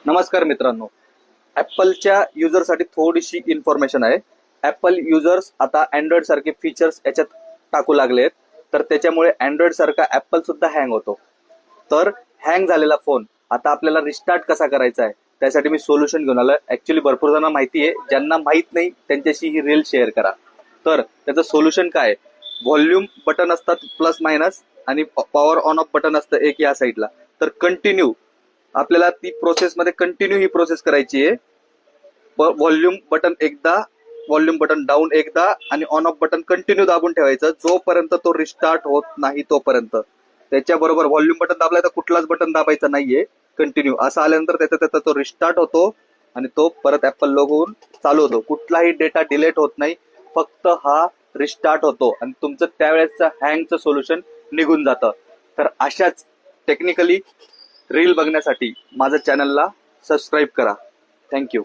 नमस्कार मित्रांनो, ॲपलच्या युजरसाठी थोडीशी इन्फॉर्मेशन आहे. ॲपल युजर्स आता अँड्रॉइड सारखे फीचर्स याच्यात टाकू लागले आहेत, तर त्याच्यामुळे अँड्रॉइड सारखा ॲपल सुद्धा हँग होतो. तर हँग झालेला फोन आता आपल्याला रिस्टार्ट कसा करायचा आहे त्यासाठी मी सोल्युशन घेऊन आलो. ॲक्च्युली भरपूर जणांना माहिती आहे, ज्यांना माहीत नाही त्यांच्याशी ही रील शेअर करा. तर त्याचं सोल्युशन काय? व्हॉल्यूम बटन असतात प्लस मायनस आणि पॉवर ऑन ऑफ बटन असतं एक या साईडला. तर कंटिन्यू आपल्याला ती प्रोसेसमध्ये कंटिन्यू ही प्रोसेस करायची आहे. व्हॉल्यूम बटन एकदा, व्हॉल्यूम बटन डाऊन एकदा आणि ऑन ऑफ बटन कंटिन्यू दाबून ठेवायचं जोपर्यंत तो रिस्टार्ट होत नाही तोपर्यंत. त्याच्याबरोबर व्हॉल्यूम बटन दाबलाय तर कुठलाच बटन दाबायचं नाहीये. कंटिन्यू असं आल्यानंतर त्याचा तो रिस्टार्ट होतो आणि तो परत ऍपल लोगो होऊन चालू होतो. कुठलाही डेटा डिलीट होत नाही, फक्त हा रिस्टार्ट होतो आणि तुमचं त्यावेळेसचं हँगचं सोल्युशन निघून जातं. तर अशाच टेक्निकली रील बघण्यासाठी माझ्या चॅनलला सबस्क्राईब करा. थँक्यू.